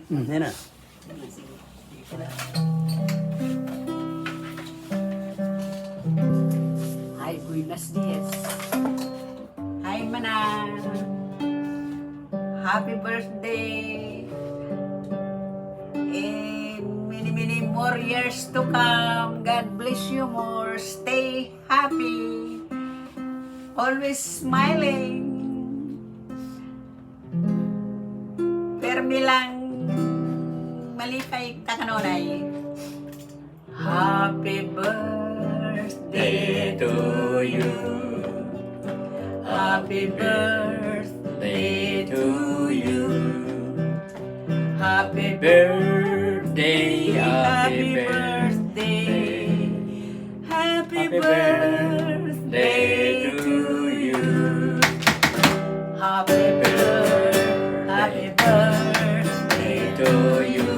Yan na. Ay, buenos dias. Hi, Mana. Happy birthday. Many more years to come. God bless you more. Stay happy. Always smiling. Permi lang malipay kakanonay. Happy birthday to you. Happy birthday to you. Happy Birthday, happy birthday. Happy birthday to you. Happy birthday to you.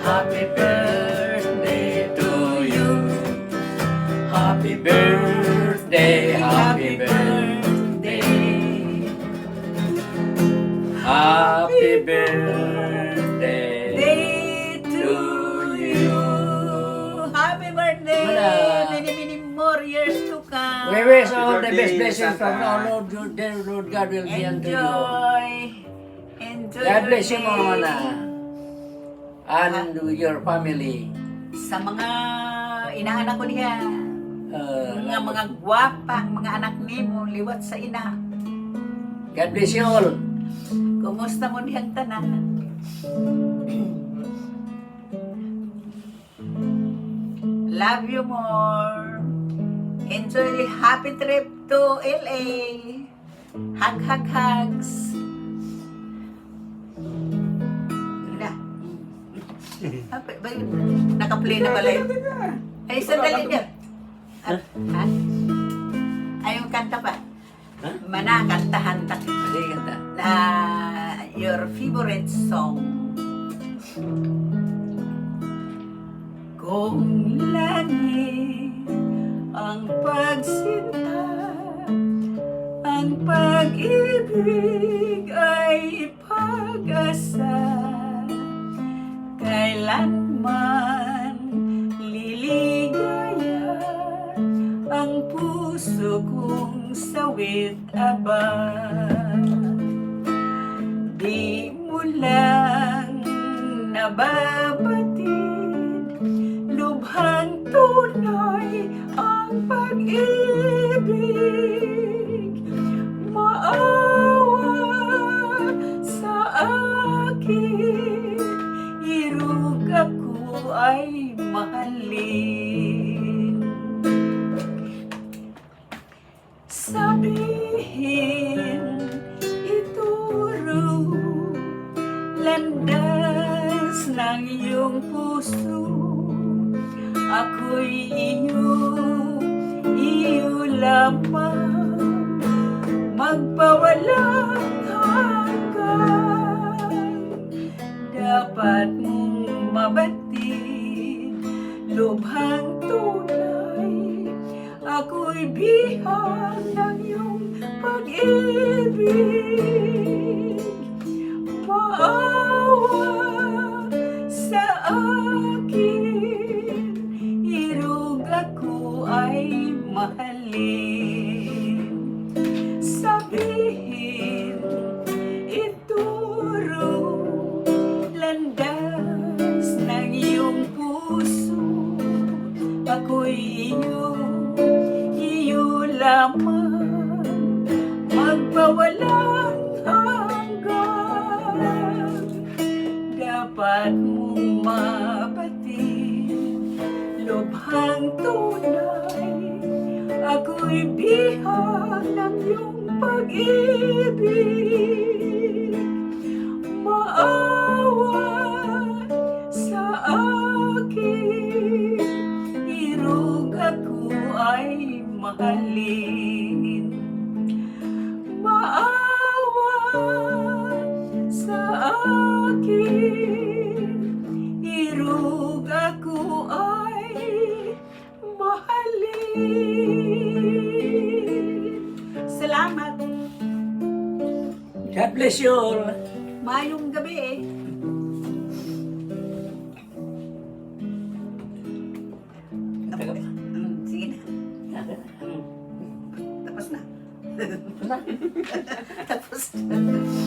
Happy birthday to you. Happy birthday, happy birthday. Happy birthday Day to you. Happy birthday. Wala. Many more years to come. We wish all the Happy best birthday, blessings from Santa. our Lord, dear Lord God will be unto you. Enjoy God your bless you, day. Mama na. And your family. Sa mga inaanak ko niya, mga gwapang mga anak nimo liwat sa ina. God bless you all. Kumusta mo niyang tanan? Love you more. Enjoy the happy trip to LA. Hugs. Ina. Naka-play na pala yun. Ay, sandali niya. Ha? Ayaw kanta pa. Ha? Mana, kantahan ta. Sige, kanta. Na your favorite song. Kung langit ang pagsinta, ang pag-ibig ay pag-asa, kailanman liligaya ang puso kong sawit aba. Di mo lang nababatid, lubhang tunay ang pag-ibig. Maawa sa akin, irug ako ay mahalin. Sabihin, ituro, landas ng iyong puso. Ako'y iyo lamang, magpawalang hanggan. Dapat mong mabatid, lubhang tunay, ako'y bihag ng iyong pag-ibig. Maawa sa akin, irug ako ay mahalin. Sabihin, ituro, landas ng iyong puso. Ako'y iyo lamang, magpawalang hanggan. Dapat mong mabatid, lubhang tunay, ako'y bihag ng iyong pag-ibig. Maawa sa akin, irug ako ay mahalin. Maawa sa akin, irug ako ay mahalin. Salamat. God bless you all. Mayong gabi eh. Sige na. Tapos na. Na. Tapos na.